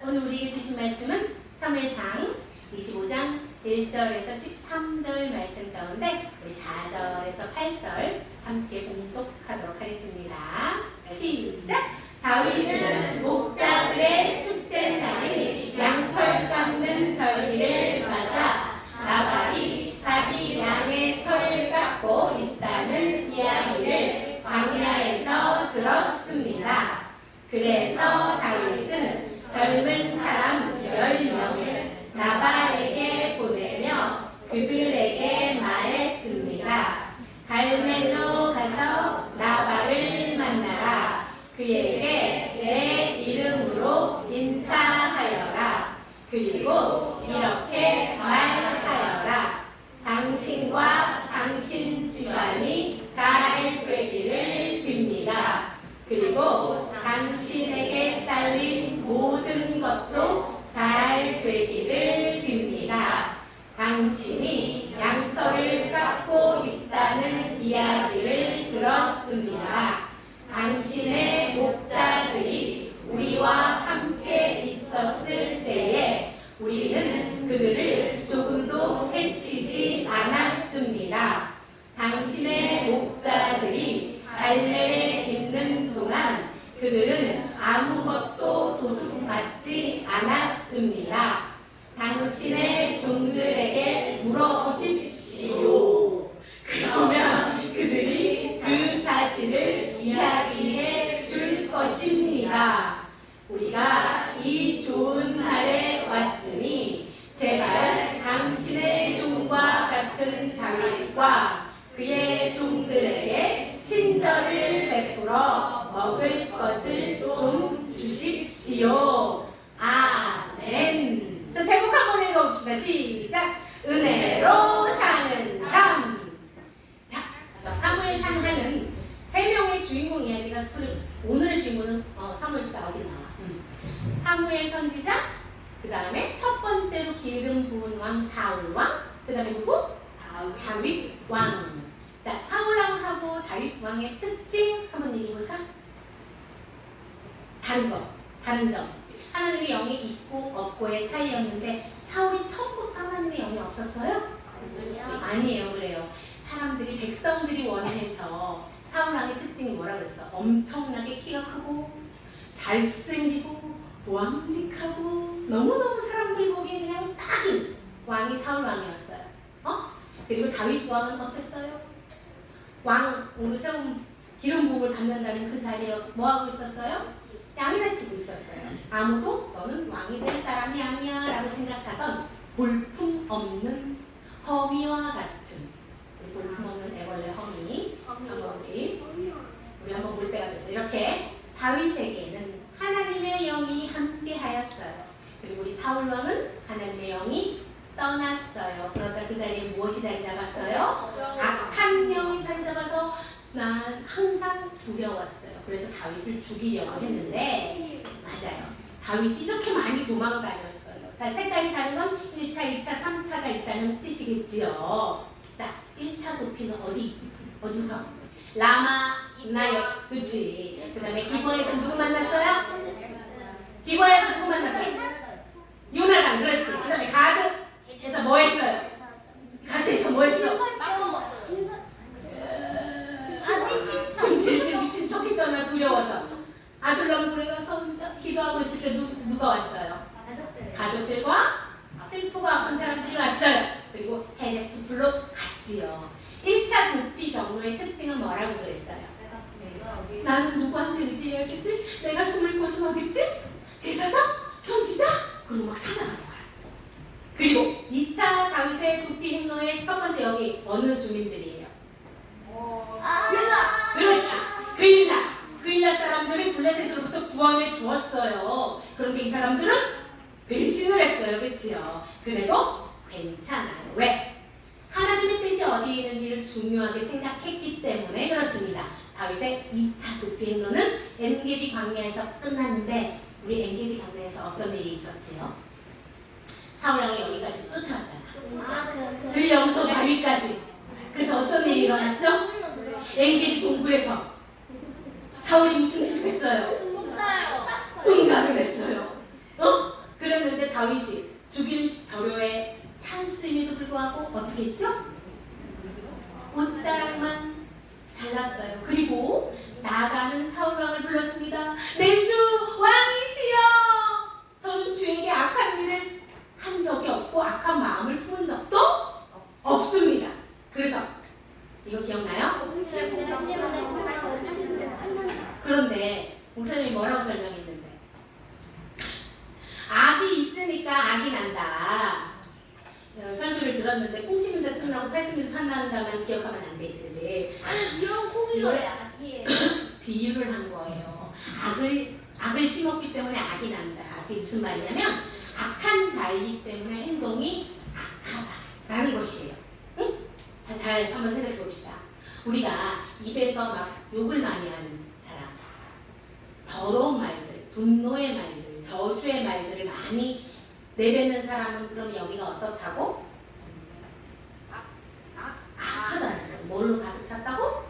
오늘 우리에게 주신 말씀은 사무엘상 25장 1절에서 13절 말씀 가운데 우리 4절에서 8절 함께 봉독하도록 하겠습니다. 시작! 다윗은 목자들의 축제날이 양털 깎는 절기를 맞아 나발이 자기 양의 털을 깎고 있다는 이야기를 광야에서 들었습니다. 그래서 다윗은 젊은 사람 10명을 나발에게 보내며 그들에게 말했습니다. 갈멜로 가서 나발을 만나라. 그에게 내 이름으로 인사하여라. 그리고 이렇게 말하여라. 당신과 당신 집안이 잘 되기를 빕니다. 그리고 당신에게 딸린 모든 것도 잘 되기를 빕니다. 당신이 양털을 깎고 있다는 이야기를 들었습니다. 당신의 목자들이 우리와 함께 있었을 때에 우리는 그들을 조금도 해치지 않았습니다. 당신의 목자들이 갈멜에 있는 동안 그들은 아무것도 도둑맞지 않았습니다. 당신의 종들에게 물어보십시오. 그러면 그들이 그 사실을 이야기해 줄 것입니다. 우리가 이 좋은 날에 왔으니 제발 당신의 종과 같은 다윗과 그의 종들에게 친절을 베풀어 먹을 것을 좀 주십시오. 아멘. 자, 제목 한번 읽어봅시다. 시작. 은혜로 사는 삶. 자, 사무엘상 하는 세 명의 주인공 이야기가 스토리. 오늘의 주인공은 사무엘부터 나오긴 나와. 사무엘 선지자, 그 다음에 첫 번째로 기름 부은 왕 사울 왕, 그 다음에 누구? 다윗 왕. 자, 사울 왕하고 다윗 왕의 특징 한번 얘기해볼까? 다른 점. 하나님의 영이 있고 없고의 차이였는데 사울이 처음부터 하나님의 영이 없었어요? 아니에요. 그래요. 사람들이, 백성들이 원해서 사울 왕의 특징이 뭐라 그랬어? 엄청나게 키가 크고 잘생기고 보암직하고 너무너무 사람들이 보기에 그냥 딱인 왕이 사울 왕이었어요. 그리고 다윗 왕은 어땠어요? 왕으로 세운 기름 부음을 받는다는 그 자리에 뭐하고 있었어요? 양이나 치고 있었어요. 아무도 너는 왕이 될 사람이 아니야 라고 생각하던 볼품없는 허미와 같은, 볼품없는 애벌레 허미, 우리 한번 볼 때가 됐어요. 이렇게 다윗에게는 하나님의 영이 함께 하였어요. 그리고 우리 사울왕은 하나님의 영이 떠났어요. 그러자 그 자리에 무엇이 자리 잡았어요? 악한 영이 자리 잡아서 난 항상 두려웠어요. 그래서 다윗을 죽이려고 했는데, 맞아요. 다윗이 이렇게 많이 도망다녔어요. 자, 색깔이 다른 건 1차, 2차, 3차가 있다는 뜻이겠지요. 자, 1차 도피는 어디부터? 라마, 나역, 그치? 그 다음에 기브에서 누구 만났어요? 기브에서 누구 만났어요? 요나단, 그렇지. 그 다음에 가드에서 뭐 했어요? 가드에서 뭐 했어? 미친 척 했잖아. 두려워서. 아둘람 가서 기도하고 있을 때 누가 왔어요? 가족들과 슬프고 아픈 사람들이 왔어요. 그리고 헤레스 불로 갔지요. 1차 도피 경로의 특징은 뭐라고 그랬어요? 나는 누구한테 의지해야겠지? 내가 숨을 곳은 어딨지? 제사장? 선지자? 그리고 막 찾아가는 거야. 그리고 2차 다윗의 도피 행로의 첫 번째 여기 어느 주민들이에요? 그렇지. 그일라 사람들을 블레셋으로부터 구원해 주었어요. 그런데 이 사람들은 배신을 했어요. 그렇지요? 그래도 괜찮아요. 왜? 하나님의 뜻이 어디에 있는지를 중요하게 생각했기 때문에 그렇습니다. 다윗의 2차 도피 행로는 엔게디 광야에서 끝났는데 우리 엔게디 광야에서 어떤 일이 있었지요? 사울왕이 여기까지 쫓아왔잖아. 들영서 바위까지. 그래서 어떤 일이 일어났죠? 엔게디 동굴에서 사울이 무슨 짓을 했어요? 응가를 했어요. 다윗이 죽일 저료의 찬스임에도 불구하고 어떻게 했죠? 옷자락만 잘랐어요. 그리고 나가는 사울왕을 불렀습니다. 내 주 왕이시여, 저는 주에게 악한 일을 한 적이 없고 악한 마음을 품은 적도 없습니다. 그래서 이거 기억나요? 그런데 목사님이 뭐라고 설명했는데, 악이 있으니까 악이 난다. 설교를 들었는데 콩 심은 데 끝나고 80일 판단한다면 기억하면 안 되지, 그지? 이런 콩이 왜 악이에요? 비유를 한 거예요. 악을 심었기 때문에 악이 난다. 그게 무슨 말이냐면 악한 자이기 때문에 행동이 악하다라는 것이에요. 응? 자, 잘 한번 생각해 봅시다. 우리가 입에서 막 욕을 많이 하는 사람, 더러운 말들, 분노의 말들, 저주의 말들을 많이 내뱉는 사람은 그럼 여기가 어떻다고? 악하다는 거예요. 뭘로 가득 찼다고?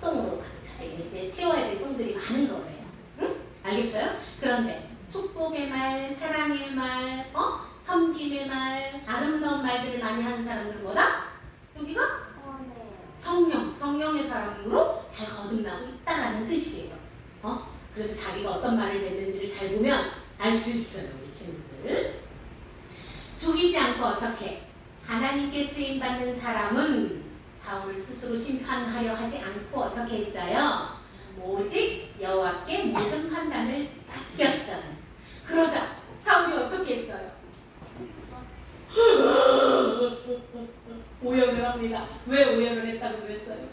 똥으로 가득 찼다. 이제 치워야 될 똥들이 많은 거예요. 응? 알겠어요? 그런데 축복의 말, 사랑의 말, 섬김의 말, 아름다운 말들을 많이 하는 사람들은 뭐다? 여기가 성령의 사람으로 잘 거듭나고 있다라는 뜻이에요. 그래서 자기가 어떤 말을 냈는지를 잘 보면 알 수 있어요, 우리 친구들. 죽이지 않고 어떻게? 하나님께 쓰임받는 사람은 사울을 스스로 심판하려 하지 않고 어떻게 했어요? 오직 여호와께 모든 판단을 맡겼어요. 그러자 사울이 어떻게 했어요? 오열을 합니다. 왜 오열을 했다고 그랬어요?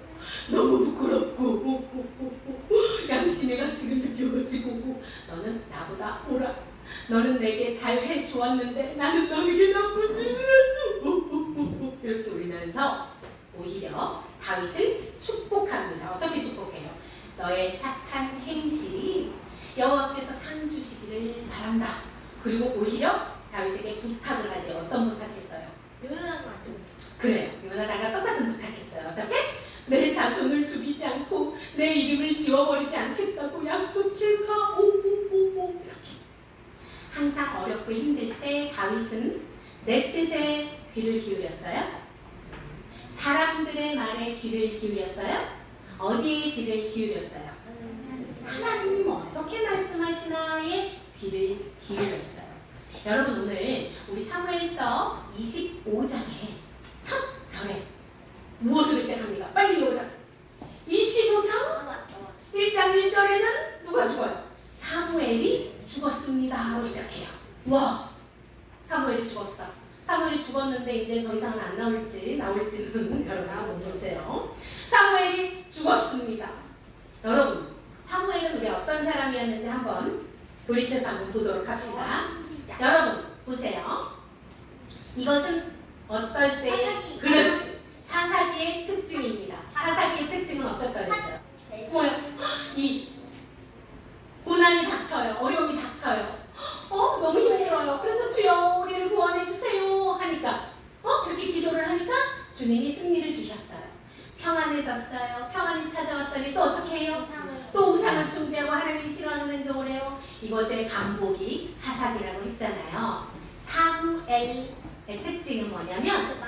너무 부끄럽고 양심의 가치를 느껴가지고 너는 나보다 오라. 너는 내게 잘 해주었는데 나는 너에게 나쁜 짓을 했어. 이렇게 울면서 오히려 다윗을 축복합니다. 어떻게 축복해요? 너의 착한 행실이 여호와께서 상 주시기를 바란다. 그리고 오히려 다윗에게 부탁을 하지. 어떤 부탁했어요? 그래요. 요나단과 똑같은 부탁했어요. 어떻게? 내 자손을 죽이지 않고 내 이름을 지워버리지 않겠다고 약속할까? 이렇게. 항상 어렵고 힘들 때 다윗은 내 뜻에 귀를 기울였어요? 사람들의 말에 귀를 기울였어요? 어디에 귀를 기울였어요? 하나님 어떻게 말씀하시나에 귀를 기울였어요. 여러분, 오늘 우리 사무엘서 25장에 첫 절에 무엇으로 시작합니까? 빨리 읽어보자. 25장 1장 1절에는 누가 죽어요? 사무엘이 죽었습니다 하고 시작해요. 와, 사무엘이 죽었다. 사무엘이 죽었는데 이제 더 이상은 안 나올지는 여러분 한번 보세요. 사무엘이 죽었습니다. 여러분, 사무엘은 우리 어떤 사람이었는지 한번 돌이켜서 한번 보도록 합시다. 여러분 보세요. 이것은 어떨 때? 그렇지. 사사기의 특징입니다. 사사기의 특징은 어떨까 그랬어요? 뭐요? 이 고난이 닥쳐요. 어려움이 닥쳐요. 너무 힘들어요. 그래서 주여 우리를 구원해 주세요 하니까 이렇게 기도를 하니까 주님이 승리를 주셨어요. 평안해졌어요. 평안이 찾아왔더니 또 어떻게 해요? 또 우상을 숭배하고 하나님이 싫어하는 행동을 해요. 이것의 반복이 사사기라고 했잖아요. 사무엘의 특징은 뭐냐면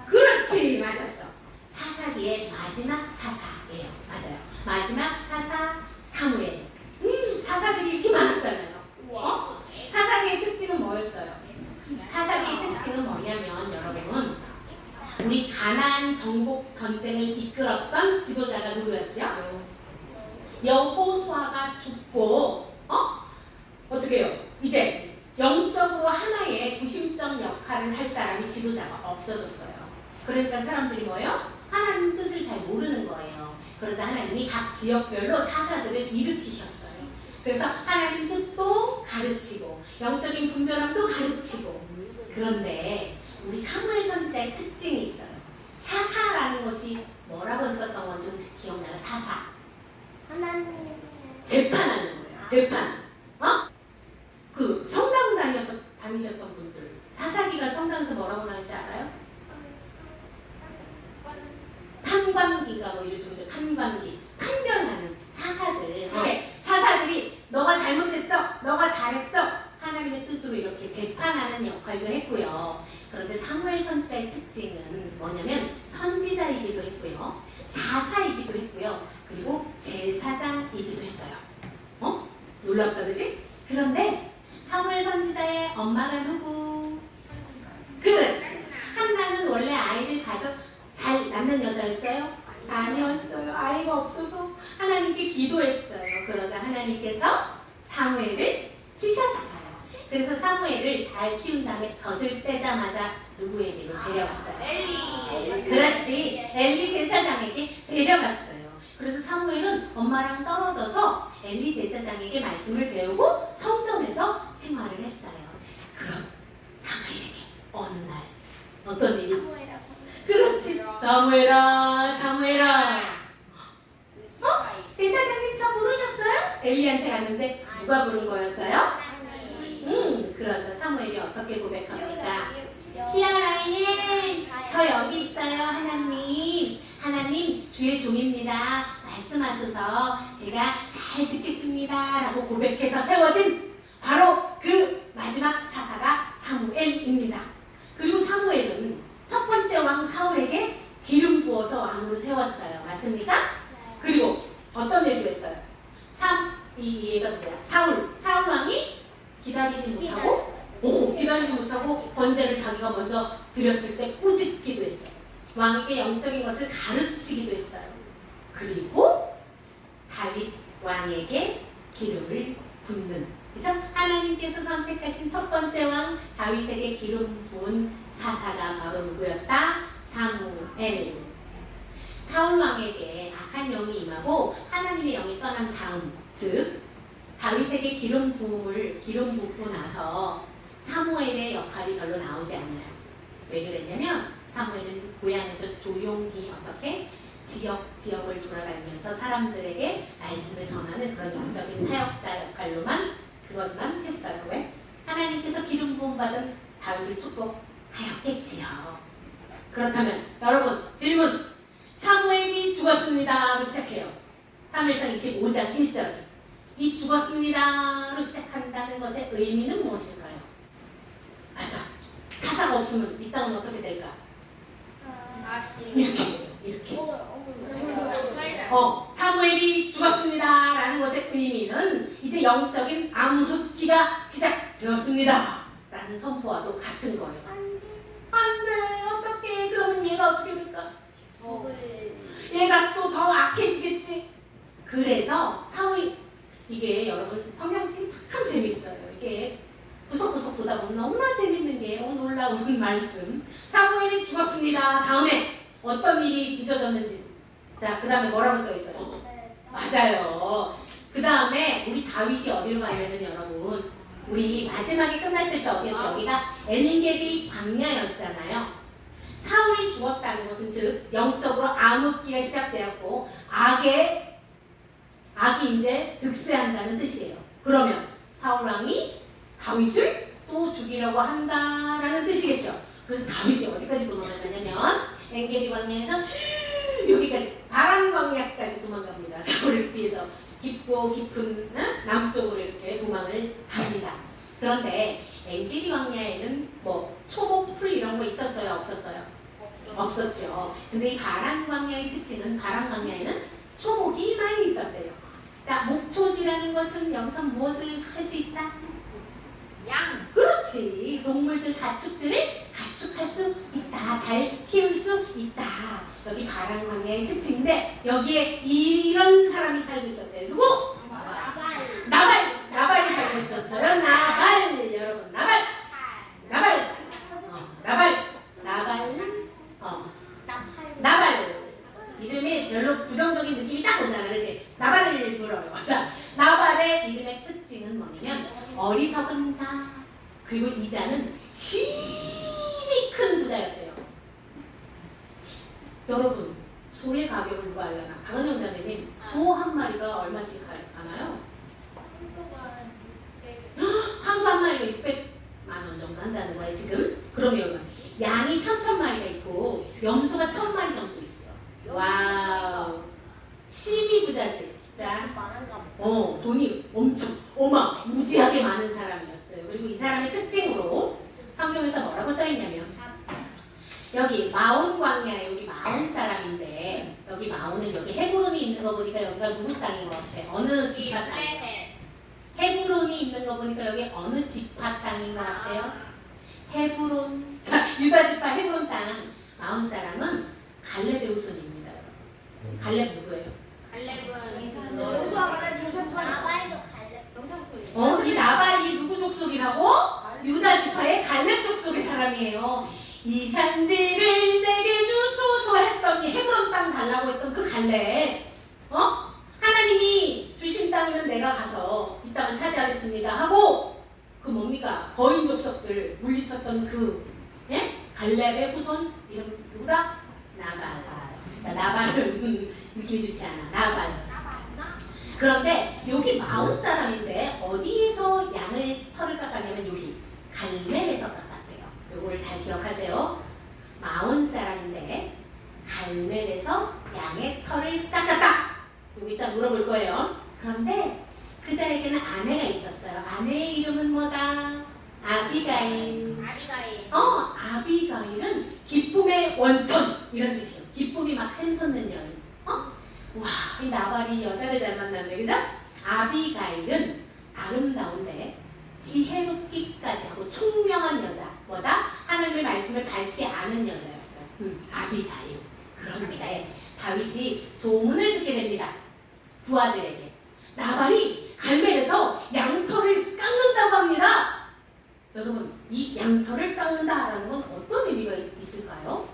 그렇지, 맞았어. 사사기의 마지막 사사예요. 맞아요. 마지막 사사 사무엘. 사사들이 이렇게 많았잖아요. 사사기의 특징은 뭐였어요? 사사기의 특징은 뭐냐면 여러분, 우리 가나안 정복 전쟁을 이끌었던 지도자가 누구였죠? 여호수아가 죽고 어떻게 해요? 이제 영적으로 하나의 구심점 역할을 할 사람이 지도자가 없어졌어요. 그러니까 사람들이 뭐예요? 하나님 뜻을 잘 모르는 거예요. 그러자 하나님이 각 지역별로 사사들을 일으키셨어요. 그래서 하나님 뜻도 가르치고 영적인 분별함도 가르치고. 그런데 우리 사무엘 선지자의 특징이 있어요. 사사라는 것이 뭐라고 했었던 건지 혹시 기억나요? 사사. 하나님 재판하는 거예요. 재판. 그 성당 다니셨던 분들, 사사기가 성당에서 뭐라고 나올지 알아요? 판관기가 뭐 요즘 이제 판관기, 판결하는 사사들. 사사들이 너가 잘못했어, 너가 잘했어, 하나님의 뜻으로 이렇게 재판하는 역할도 했고요. 그런데 사무엘 선지자의 특징은 뭐냐면 선지자이기도 했고요. 사사이기도 했고요. 그리고 제사장이기도 했어요. 놀랍다 그지? 그런데 사무엘 선지자의 엄마가 누구? 그렇지. 한나는 원래 아이를 잘 낳는 여자였어요? 아니었어요. 아이가 없어서 하나님께 기도했어요. 그러자 하나님께서 사무엘을 주셨어요. 그래서 사무엘을 잘 키운 다음에 젖을 떼자마자 누구에게로 데려갔어요? 엘리. 그렇지. 엘리 제사장에게 데려갔어요. 그래서 사무엘은 엄마랑 떨어져서 엘리 제사장에게 말씀을 배우고 성전에서 생활을 했어요. 그럼 사무엘에게 어느 날 어떤 일이? 그렇지. 사무엘아, 사무엘아. 제사장님 저 부르셨어요? 엘리한테 갔는데 누가 부른 거였어요? 그러죠. 사무엘이 어떻게 고백합니까? 히아라이에 저 여기 있어요. 하나님 주의 종입니다. 말씀하셔서 제가 잘 듣겠습니다 라고 고백해서 세워진 바로 그 마지막 사사가 사무엘입니다. 그리고 사무엘은 첫 번째 왕 사울에게 기름 부어서 왕으로 세웠어요. 맞습니까? 그리고 어떤 일도 했어요? 얘가 뭐야? 사울 왕이 기다리지 못하고 번제를 자기가 먼저 드렸을 때 꾸짖기도 했어요. 왕에게 영적인 것을 가르치기도 했어요. 그리고 다윗 왕에게 기름을 붓는, 그죠? 하나님께서 선택하신 첫 번째 왕 다윗에게 기름 부은 사사가 바로 누구였다? 사무엘. 사울 왕에게 악한 영이 임하고 하나님의 영이 떠난 다음, 즉 다윗에게 기름 붓고 나서 사무엘의 역할이 별로 나오지 않아요. 왜 그랬냐면 사무엘은 고향에서 조용히 어떻게 지역을 돌아다니면서 사람들에게 말씀을 전하는 그런 영적인 사역자 역할로만 그것만 했어요. 왜? 하나님께서 기름 부음 받은 다윗을 축복하였겠지요. 그렇다면 여러분 질문. 사무엘이 죽었습니다로 시작해요. 사무엘상 25장 1절. 이 죽었습니다로 시작한다는 것의 의미는 무엇일까요? 맞아. 사사가 없으면 이 땅은 어떻게 될까? 이렇게. 사무엘이 죽었습니다라는 것의 의미는 이제 영적인 암흑기가 시작되었습니다 라는 선포와도 같은 거예요. 안 돼. 어떡해. 그러면 얘가 어떻게 될까? 얘가 또 더 악해지겠지. 그래서 이게 여러분 성경책이 참 재밌어요. 이게 구석구석 보다 보면 너무나 재밌는 게 놀라운 말씀. 사무엘이 죽었습니다. 다음에 어떤 일이 빚어졌는지. 자, 그 다음에 뭐라고 써 있어요? 맞아요. 그 다음에 우리 다윗이 어디로 가냐면 여러분, 우리 마지막에 끝났을 때 어디였어요? 여기가 엔게디 광야였잖아요. 사울이 죽었다는 것은 즉 영적으로 암흑기가 시작되었고 악이 이제 득세한다는 뜻이에요. 그러면 사울 왕이 다윗을 또 죽이려고 한다라는 뜻이겠죠. 그래서 다윗이 어디까지 도망가냐면 엔게디 광야에서 여기까지 바람 광야까지 도망갑니다. 사울을 피해서 깊고 깊은 남쪽으로 이렇게 도망을 갑니다. 그런데 엔게디 광야에는 뭐 초목 풀 이런 거 있었어요? 없었어요? 없었죠. 근데 이 바람 광야의 특징은 바람 광야에는 초목이 많이 있었대요. 자, 목초지라는 것은 여기서 무엇을 할 수 있다? 양. 그렇지. 동물들, 가축들을 가축할 수 있다. 잘 키울 수 있다. 여기 바람 광야의 특징인데 여기에 이런 사람이 살고 있었대요. 누구? 나발이 살고 있었어요. 여러분, 나발. 이름이 별로 부정적인 느낌이 딱 오잖아, 그렇지? 나발을 불어요. 자, 나발의 이름의 특징은 뭐냐면 어리석은 자, 그리고 이 자는 힘이 큰 부자였대요. 여러분, 소의 가격을 누가 알려나? 박은영 자매님, 소 한 마리가 얼마씩 하나요? 황소 한 마리가 600만 원 정도 한다는 거예요, 지금. 그러면 양이 3,000마리가 있고 염소가 1,000마리 정도 있어. 와우. 힘이 부자지, 진짜. 돈이 엄청 무지하게 많은 사람이었어요. 그리고 이 사람 사람의 특징으로 성경에서 뭐라고 써있냐면 여기 마온 광야, 여기 마온 사람인데 여기 마온은 여기 헤브론이 있는 거 보니까 여기가 누구 땅인 것 같아? 어느 지파 땅? 헤브론이 있는 거 보니까 여기 어느 지파 땅인 것 같아요? 헤브론. 자, 유다 지파 헤브론 땅. 마온 사람은 갈렙의 후손입니다. 여러분. 갈렙 누구예요? 이 나발이 누구 족속이라고? 유다 지파의 갈렙 족속의 사람이에요. 이 산지를 내게 주소서 했더니 헤브론 땅 달라고 했던 그 갈렙. 하나님이 주신 땅이면 내가 가서 이 땅을 차지하겠습니다 하고 그 뭡니까? 거인 족속들 물리쳤던 그 갈렙의 후손 이름 누구다? 나발. 자, 나발은 느낌이 좋지 않아. 나발. 그런데 여기 마온 사람인데 어디에서 양을 털을 깎았냐면 여기 갈멜에서 깎았대요. 요거를 잘 기억하세요. 마온 사람인데 갈멜에서 양의 털을 깎았다. 요거 이따 물어볼 거예요. 그런데 그 자에게는 아내가 있었어요. 아내의 이름은 뭐다? 아비가일. 아비가일은 기쁨의 원천 이런 뜻이에요. 기쁨이 막 샘솟는 여인. 와, 이 나발이 여자를 잘 만났네, 그죠? 아비가일은 아름다운데 지혜롭기까지 하고 총명한 여자. 뭐다? 하나님의 말씀을 밝히 아는 여자였어요. 아비가일. 그런데 다윗이 소문을 듣게 됩니다. 부하들에게. 나발이 갈멜에서 양털을 깎는다고 합니다. 여러분, 이 양털을 깎는다라는 건 어떤 의미가 있을까요?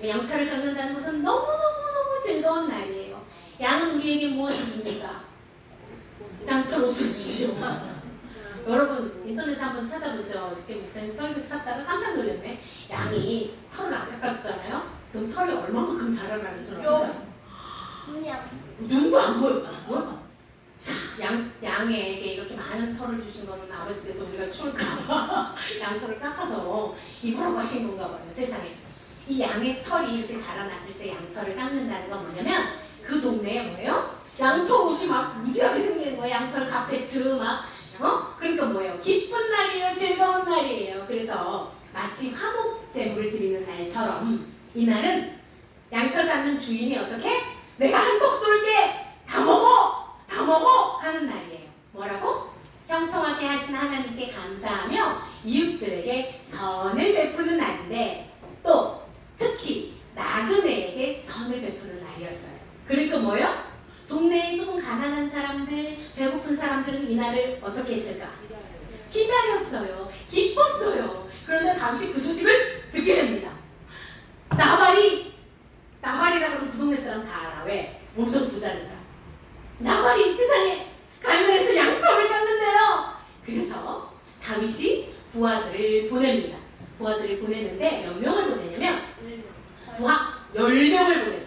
양털을 깎는다는 것은 너무너무너무 즐거운 날이에요. 양은 우리에게 무엇을 줍니까? 양털 옷을 주시오. 여러분 인터넷에 한번 찾아보세요. 어저께 목사님 설교 찾다가 깜짝 놀랐네. 양이 털을 안 깎아주잖아요. 그럼 털이 얼마만큼 자라나는 줄 알아요? 눈도 안 보여. 자, 양에게 이렇게 많은 털을 주신 거는 아버지께서 우리가 추울까봐 양털을 깎아서 입으라고 하신 건가 봐요. 세상에. 이 양의 털이 이렇게 자라났을 때 양털을 깎는다는 건 뭐냐면 그 동네에 뭐예요? 양털 옷이 막 무지하게 생기는 거예요. 양털 카페트 막 그러니까 뭐예요? 기쁜 날이에요. 즐거운 날이에요. 그래서 마치 화목 제물을 드리는 날처럼 이날은 양털 깎는 주인이 어떻게? 내가 한턱 쏠게! 다 먹어! 다 먹어! 하는 날이에요. 뭐라고? 형통하게 하신 하나님께 감사하며 이웃들에게 선을 베푸는 날인데 또 특히 나그네에게 선을 베푸는 날이었어요. 그러니까 뭐요? 동네에 조금 가난한 사람들, 배고픈 사람들은 이날을 어떻게 했을까? 기다렸어요. 기뻤어요. 그런데 다윗이 그 소식을 듣게 됩니다. 나발이라 그러면 그 동네 사람 다 알아. 왜? 엄청 부자니까. 나발이 세상에 갈멜에서 양털을 깎는데요. 그래서 다윗이 부하들을 보냅니다. 부하들을 보내는데 몇 명을 보내냐면 부하 10명을 보내요.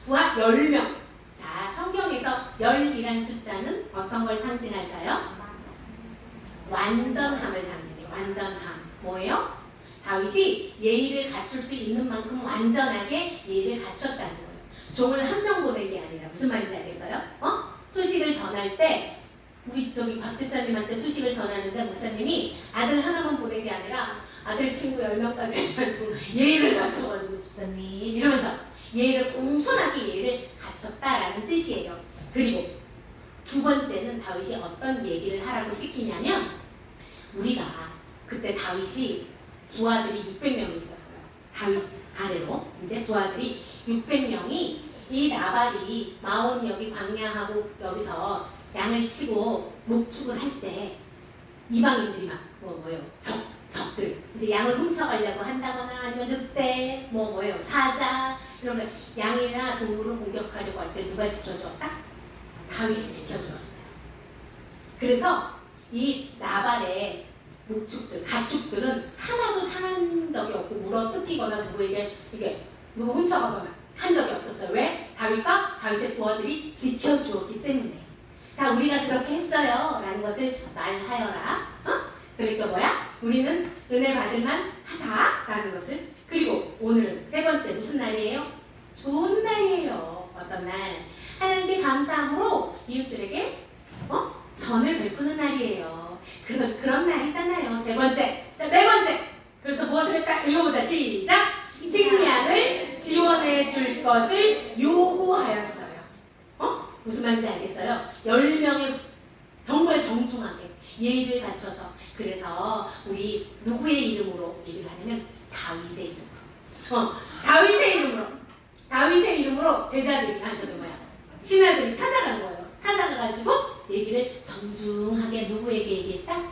부하 10명. 자, 성경에서 10이란 숫자는 어떤 걸 상징할까요? 완전함을 상징해요. 완전함. 뭐예요? 다윗이 예의를 갖출 수 있는 만큼 완전하게 예의를 갖췄다는 거예요. 종을 한 명 보낸 게 아니라 무슨 말인지 알겠어요? 소식을 전할 때 우리 저기 박 집사님한테 소식을 전하는데 목사님이 아들 하나만 보낸 게 아니라 아들 친구 10명까지 해가지고 예의를 갖춰가지고 집사님 이러면서 예의를 공손하게 예의를 갖췄다라는 뜻이에요. 그리고 두 번째는 다윗이 어떤 얘기를 하라고 시키냐면 우리가 그때 다윗이 부하들이 600명이 있었어요. 다윗 아래로 이제 부하들이 600명이 이 나발이 마온 여기 광야하고 여기서 양을 치고 목축을 할 때 이방인들이 막 뭐예요? 적들 이제 양을 훔쳐가려고 한다거나 아니면 늑대 뭐예요? 사자 이런 거 양이나 동물을 공격하려고 할 때 누가 지켜주었다? 다윗이 지켜주었어요. 그래서 이 나발의 목축들, 가축들은 하나도 상한 적이 없고 물어 뜯기거나 누구에게 누구 훔쳐가거나 한 적이 없었어요. 왜? 다윗과 다윗의 부하들이 지켜주었기 때문에. 자, 우리가 그렇게 했어요 라는 것을 말하여라. 그러니까 뭐야? 우리는 은혜 받을만 하다 라는 것을. 그리고 오늘은 세 번째 무슨 날이에요? 좋은 날이에요. 어떤 날? 하나님께 감사함으로 이웃들에게 선을 베푸는 날이에요. 그런 날이잖아요. 세 번째. 자, 네 번째. 그래서 무엇을 했다? 읽어보자. 시작. 식량을 지원해 줄 것을 요구하였어요. 무슨 말인지 알겠어요? 10명의 정말 정중하게 예의를 갖춰서 그래서 우리 누구의 이름으로 얘기를 하냐면 다윗의 이름으로 다윗의 이름으로 제자들이 신하들이 찾아간 거예요. 찾아가가지고 얘기를 정중하게 누구에게 얘기했다?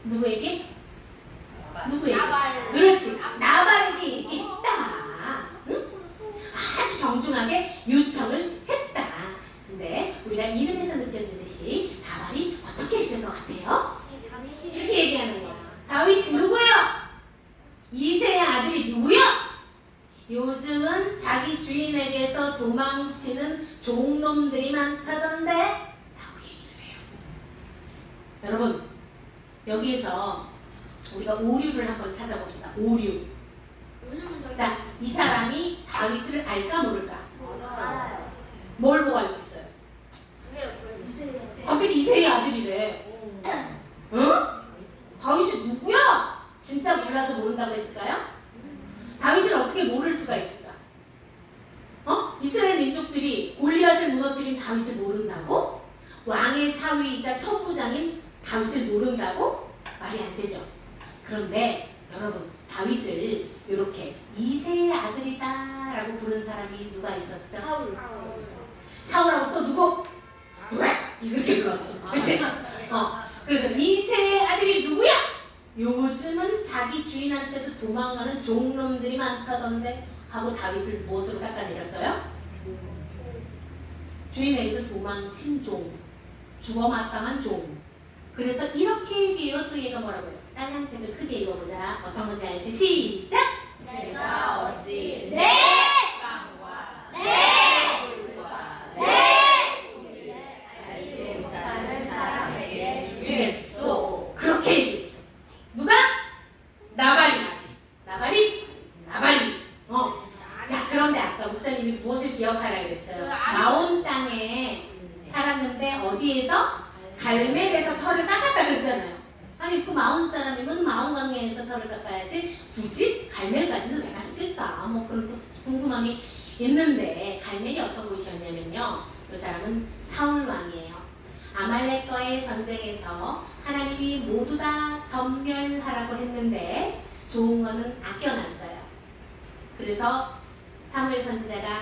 누구에게? 나발. 그렇지. 나발에게 얘기했다. 응? 아주 정중하게 요청을 했다. 근데 우리가 이름에서 느껴지듯이 나발이 어떻게 있을 것 같아요? 이렇게 얘기하는 거야. 다윗이 누구요? 이새의 아들이 누구요? 요즘은 자기 주인에게서 도망치는 종놈들이 많다던데 라고 얘기를 해요. 여러분 여기에서 우리가 오류를 한번 찾아봅시다. 오류. 자, 이 사람이 다윗을 알까 모를까? 알아요. 뭘 보고 알 수 있어요? 갑자기 이새의 아들이래. 응? 다윗이 누구야? 진짜 몰라서 모른다고 했을까요? 다윗을 어떻게 모를 수가 있을까? 이스라엘 민족들이 골리앗을 무너뜨린 다윗을 모른다고? 왕의 사위이자 천부장인 다윗을 모른다고? 말이 안 되죠. 그런데 여러분 다윗을 이렇게 이새의 아들이다 라고 부른 사람이 누가 있었죠? 사울하고 또 누구? 왜? 이렇게 불렀어. 그치? 그래서 이새의 아들이 누구야? 요즘은 자기 주인한테서 도망가는 종놈들이 많다던데 하고 다윗을 무엇으로 깎아내렸어요? 주인에게서 도망친 종, 죽어마땅한 종. 그래서 이렇게 얘기해요. 또 얘가 뭐라고 해요? 빨간 책을 크게 읽어보자. 어떤 건지 알지? 시작! 내가 어찌 네! 땅과 내 물과 내 우리를 알지 못하는 사람에게 주겠소. 그렇게 얘기했어. 누가? 나발이. 자, 그런데 아까 목사님이 무엇을 기억하라 그랬어요? 마온 땅에 살았는데 어디에서? 갈멜에서 털을 깎았다 그랬잖아요. 아니 그 마온 사람이면 마온 강에서 털을 깎아야지 굳이 갈멜까지는 왜 갔을까? 뭐 그런 또 궁금함이 있는데 갈멜이 어떤 곳이었냐면요. 그 사람은 사울 왕이에요. 아말렉과의 전쟁에서 하나님이 모두 다 전멸하라고 했는데 좋은 거는 아껴놨어요. 그래서 사무엘 선지자가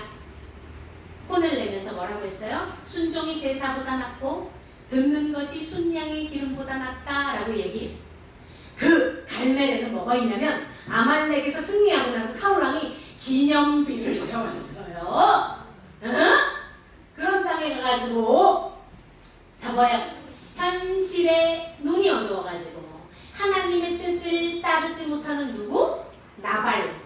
혼을 내면서 뭐라고 했어요? 순종이 제사보다 낫고 듣는 것이 순양의 기름보다 낫다라고 얘기해요. 그 갈멜에는 뭐가 있냐면 아말렉에서 승리하고 나서 사울왕이 기념비를 세웠어요. 그런 땅에 가가지고 잡아요. 현실에 눈이 어두워가지고 하나님의 뜻을 따르지 못하는 누구? 나발.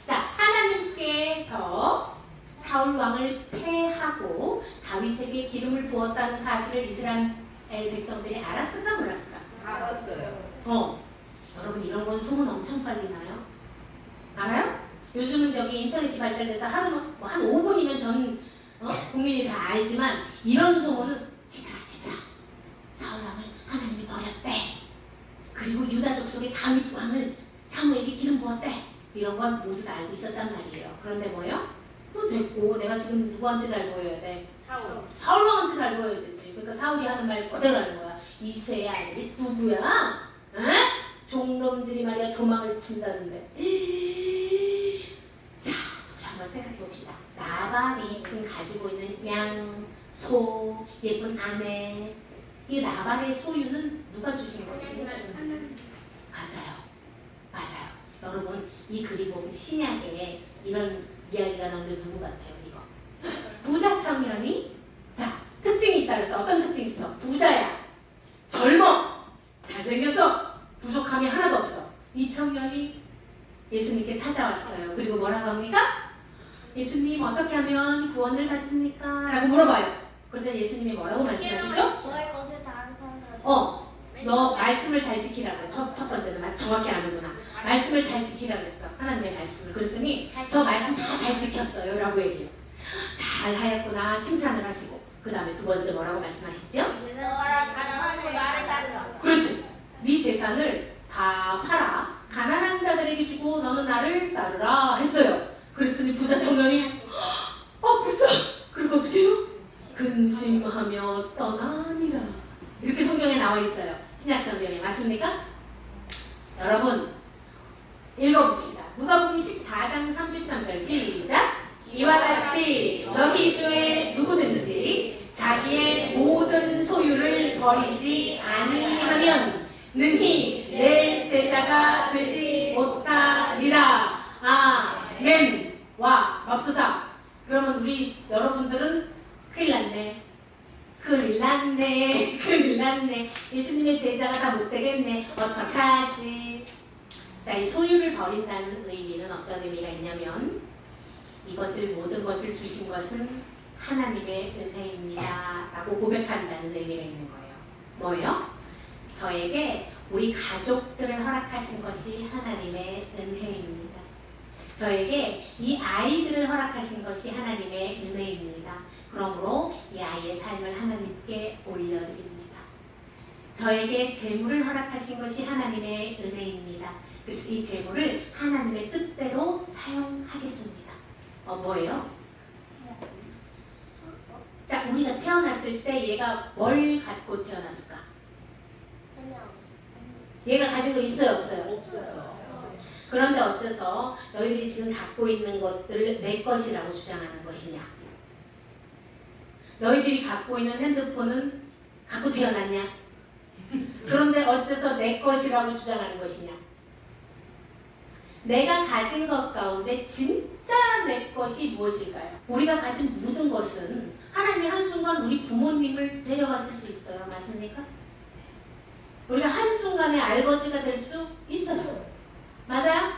자, 하나님께서 사울 왕을 패하고 다윗에게 기름을 부었다는 사실을 이스라엘 백성들이 알았을까 몰랐을까? 알았어요. 여러분 이런 건 소문 엄청 빨리 나요. 알아요? 요즘은 저기 인터넷이 발달돼서 한 5분이면 전 국민이 다 알지만 이런 소문은 얘들아 사울 왕을 하나님이 버렸대. 그리고 유다족 속에 다윗 왕을 사무엘이 기름 부었대. 이런 건 모두 다 알고 있었단 말이에요. 그런데 뭐요? 그건 됐고 내가 지금 누구한테 잘 보여야 돼? 사울 왕한테 잘 보여야 되지. 그러니까 사울이 하는 말 그대로 하는 거야. 이새의 아들이 누구야? 종놈들이 말이야 도망을 친다는데. 자, 우리 한번 생각해 봅시다. 나발이 지금 가지고 있는 양, 소, 예쁜 아내. 이 나발의 소유는 누가 주신 것이에요? 맞아요. 여러분 이 글이 보면 신약에 이런 이야기가 나오는데 누구 같아요? 이거 부자 청년이 자 특징이 있다 그래서 어떤 특징이 있어? 부자야, 젊어, 잘생겼어, 부족함이 하나도 없어. 이 청년이 예수님께 찾아왔어요. 그리고 뭐라고 합니까? 예수님 어떻게 하면 구원을 받습니까? 라고 물어봐요. 그래서 예수님이 뭐라고 말씀하시죠? 구할 것을 다한 사람들. 너 말씀을 잘 지키라고. 첫 번째는 정확히 아는구나. 말씀을 잘 지키라고 했어. 하나님의 말씀을. 그랬더니 저 말씀 다 잘 지켰어요 라고 얘기해요. 잘 하였구나 칭찬을 하시고 그 다음에 두 번째 뭐라고 말씀하시죠? 너라 가난하고 나를 따르라. 그렇지. 네 재산을 다 팔아. 가난한 자들에게 주고 너는 나를 따르라 했어요. 그랬더니 부자 청년이 불사. 그리고 어떻게 해요? 근심하며 떠나니라. 이렇게 성경에 나와 있어요. 신약 성경에. 맞습니까? 여러분 읽어봅시다. 누가복음 14장 33절 시작. 이와 같이 너희 중에 누구든지 자기의 모든 소유를 버리지 아니하면 능히 내 제자가 되지 못하리라. 아멘. 와 맙소사. 그러면 우리 여러분들은 큰일 났네. 큰일 났네. 큰일 났네. 예수님의 제자가 다 못되겠네. 어떡하지? 자, 이 소유를 버린다는 의미는 어떤 의미가 있냐면 이것을 모든 것을 주신 것은 하나님의 은혜입니다 라고 고백한다는 의미가 있는 거예요. 뭐예요? 저에게 우리 가족들을 허락하신 것이 하나님의 은혜입니다. 저에게 이 아이들을 허락하신 것이 하나님의 은혜입니다. 그러므로 이 아이의 삶을 하나님께 올려드립니다. 저에게 재물을 허락하신 것이 하나님의 은혜입니다. 그래서 이 재물을 하나님의 뜻대로 사용하겠습니다. 뭐예요? 자, 우리가 태어났을 때 얘가 뭘 갖고 태어났을까? 얘가 가진 거 있어요, 없어요? 없어요. 그런데 어째서 너희들이 지금 갖고 있는 것들을 내 것이라고 주장하는 것이냐? 너희들이 갖고 있는 핸드폰은 갖고 태어났냐? 그런데 어째서 내 것이라고 주장하는 것이냐? 내가 가진 것 가운데 진짜 내 것이 무엇일까요? 우리가 가진 모든 것은 하나님이 한순간 우리 부모님을 데려가실 수 있어요. 맞습니까? 우리가 한순간에 알거지가 될 수 있어요. 맞아요?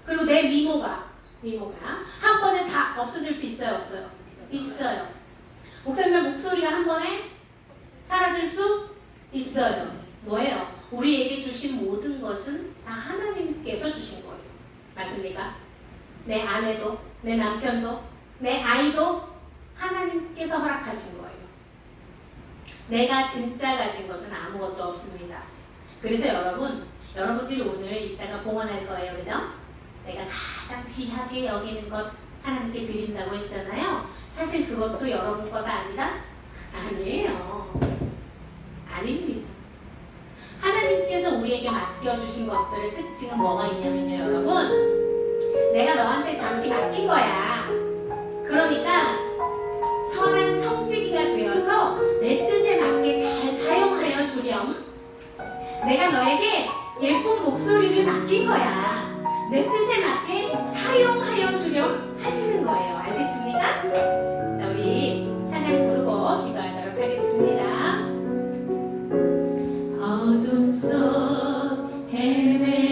그리고 내 미모가 한 번에 다 없어질 수 있어요? 없어요? 있어요. 목사님의 목소리가 한 번에 사라질 수 있어요. 뭐예요? 우리에게 주신 모든 것은 다 하나님께서 주신 거예요. 맞습니까? 내 아내도, 내 남편도, 내 아이도 하나님께서 허락하신 거예요. 내가 진짜 가진 것은 아무것도 없습니다. 그래서 여러분들이 오늘 이따가 봉헌할 거예요. 그죠? 내가 가장 귀하게 여기는 것 하나님께 드린다고 했잖아요. 사실 그것도 여러분 거가 아니라 아니에요. 아닙니다. 하나님께서 우리에게 맡겨주신 것들의 특징은 뭐가 있냐면요, 여러분. 내가 너한테 잠시 맡긴 거야. 그러니까 선한 청지기가 되어서 내 뜻에 맞게 잘 사용하여 주렴. 내가 너에게 예쁜 목소리를 맡긴 거야. 내 뜻에 맞게 사용하여 주렴 하시는 거예요. 알겠습니까? 자, 우리 찬양 부르고 기도하도록 하겠습니다. 어둠 속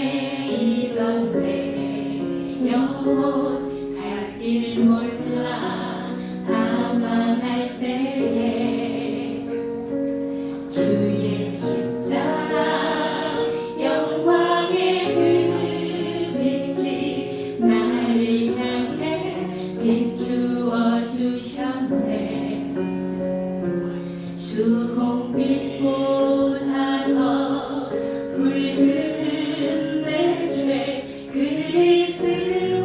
헤매이던 내 영혼 갈 길 몰라 방황할 때에 주의 십자가 영광의 그 빛이 나를 향해 비추어 주셨네. 주홍빛보다 더 붉은 내 죄 그리스도의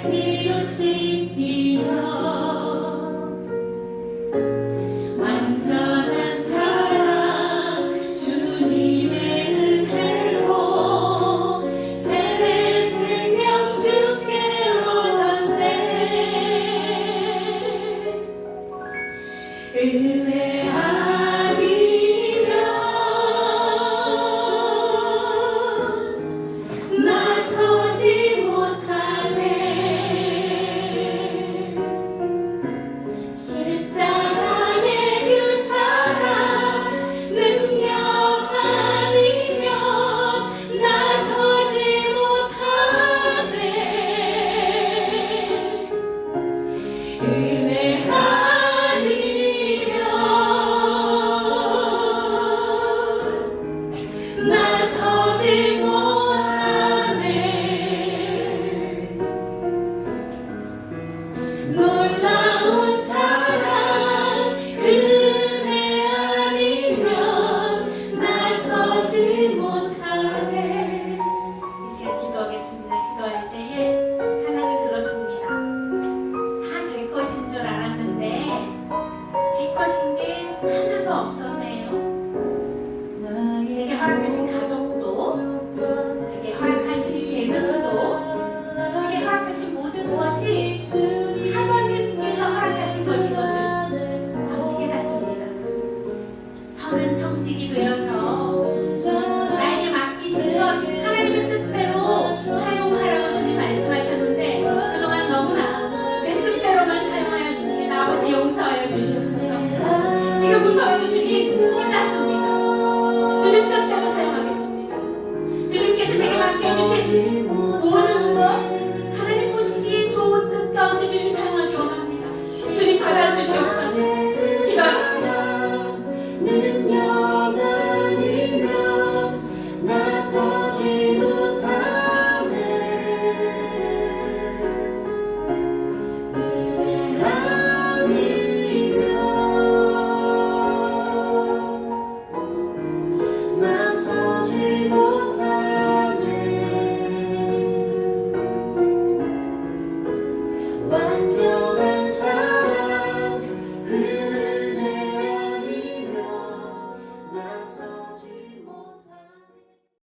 피로 씻기어 완전한 사랑 주님의 은혜로 새 생명 주께 얻었네. 은혜 아니면 나서지 못하네. 십자가의 그 사랑 능력 아니면 나서지 못하네. 은혜 아니면 나서지 못하네. 놀라운 사랑 하나님의